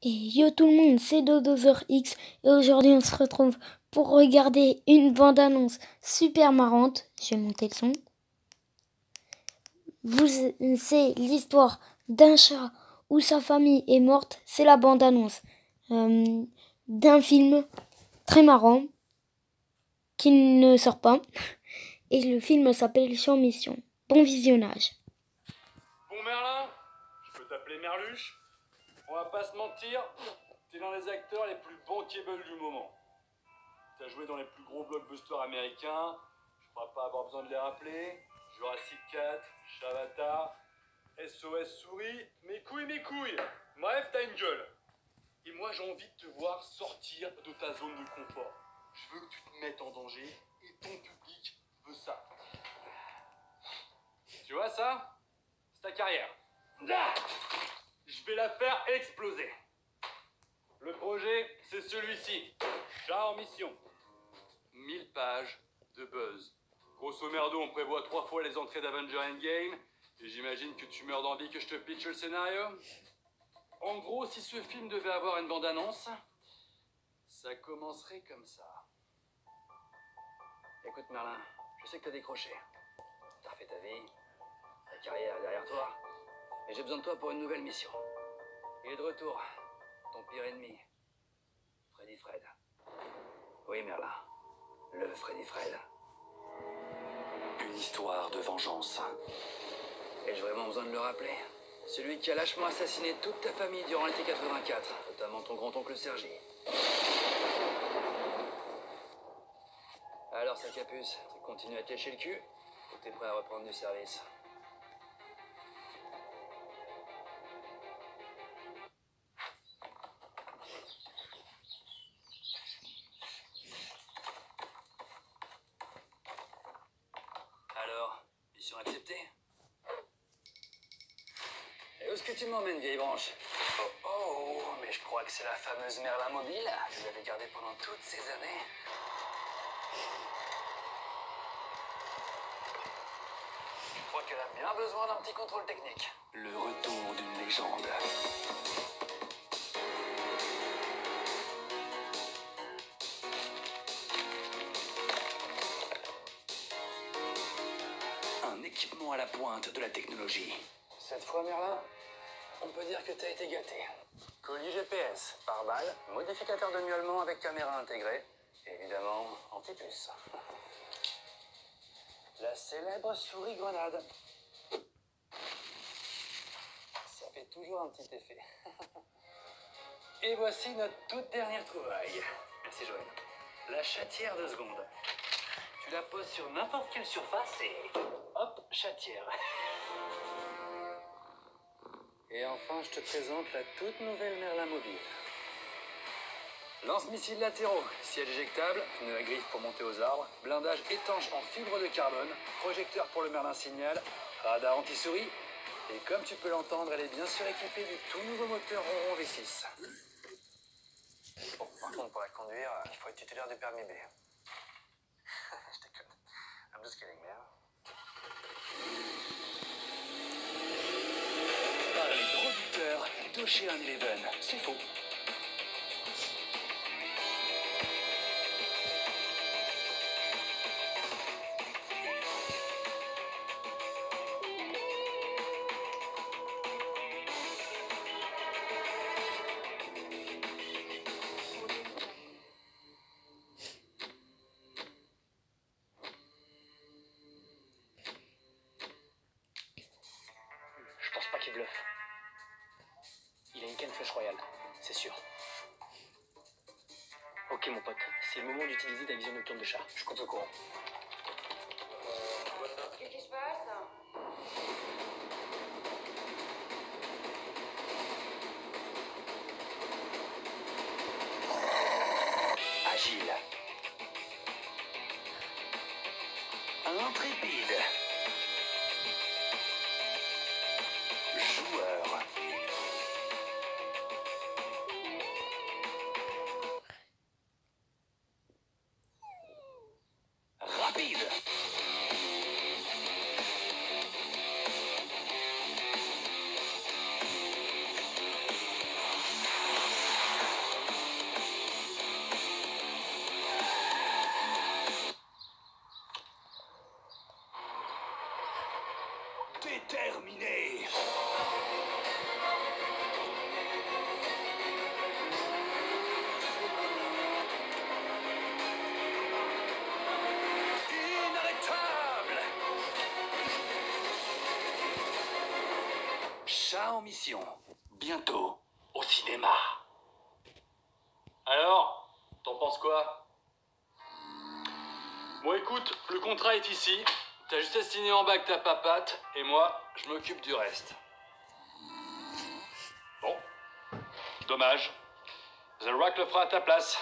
Et yo tout le monde, c'est DoDoZerX et aujourd'hui on se retrouve pour regarder une bande-annonce super marrante. Je vais monter le son. C'est l'histoire d'un chat où sa famille est morte. C'est la bande-annonce d'un film très marrant qui ne sort pas. Et le film s'appelle Sur Mission. Bon visionnage. Bon Merlin, je peux t'appeler Merluche. On va pas se mentir, t'es l'un des acteurs les plus bankable du moment. T'as joué dans les plus gros blockbusters américains, je crois pas avoir besoin de les rappeler. Jurassic 4, Shavata, SOS Souris, mes couilles. Bref, t'as une gueule. Et moi j'ai envie de te voir sortir de ta zone de confort. Je veux que tu te mettes en danger et ton public veut ça. Tu vois ça? C'est ta carrière. Je vais la faire exploser. Le projet, c'est celui-ci. Chat en mission. 1000 pages de buzz. Grosso merdo, on prévoit 3 fois les entrées d'Avenger Endgame. Et j'imagine que tu meurs d'envie que je te pitche le scénario. En gros, si ce film devait avoir une bande-annonce, ça commencerait comme ça. Écoute Merlin, je sais que t'as décroché. T'as refait ta vie, ta carrière est derrière toi. Et j'ai besoin de toi pour une nouvelle mission. Il est de retour, ton pire ennemi, Freddy Fred. Oui Merlin, le Freddy Fred. Une histoire de vengeance. Ai-je vraiment besoin de le rappeler? Celui qui a lâchement assassiné toute ta famille durant l'été 84, notamment ton grand-oncle Sergi. Alors, sale capuce, tu continues à te lécher le cul ou t'es prêt à reprendre du service? Alors, mission acceptée? Et où est-ce que tu m'emmènes, vieille branche? Oh, mais je crois que c'est la fameuse Merlin mobile que vous avez gardée pendant toutes ces années. Je crois qu'elle a bien besoin d'un petit contrôle technique. Le retour d'une légende. Un équipement à la pointe de la technologie. Cette fois, Merlin, on peut dire que t'as été gâté. Colis GPS, pare-balles, modificateur de miaulement avec caméra intégrée, et évidemment, anti-puce. La célèbre souris grenade. Ça fait toujours un petit effet. Et voici notre toute dernière trouvaille. Merci Joël. La chatière de seconde. Tu la poses sur n'importe quelle surface et hop, chatière. Et enfin, je te présente la toute nouvelle Merlin mobile. Lance-missiles latéraux, siège éjectable, pneu à griffe pour monter aux arbres, blindage étanche en fibre de carbone, projecteur pour le Merlin signal, radar anti-souris. Et comme tu peux l'entendre, elle est bien sûr équipée du tout nouveau moteur Ronron V6. Bon, par contre, pour la conduire, il faut être titulaire du permis B. Je déconne. I'm just kidding, man. Parler producteur d'Ocean Eleven, c'est faux. Je pense pas qu'il bluffe. Il a une canne flèche royale, c'est sûr. Ok mon pote, c'est le moment d'utiliser ta vision nocturne de chat. Je coupe le courant. Qu'est-ce qui se passe? Agile. Intrépide. Joueur. Rapide. en mission. Bientôt, au cinéma. Alors, t'en penses quoi? Bon écoute, le contrat est ici. T'as juste à signer en bas que ta papate, et moi, je m'occupe du reste. Bon. Dommage. The Rock le fera à ta place.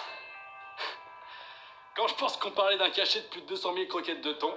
Quand je pense qu'on parlait d'un cachet de plus de 200 000 croquettes de thon.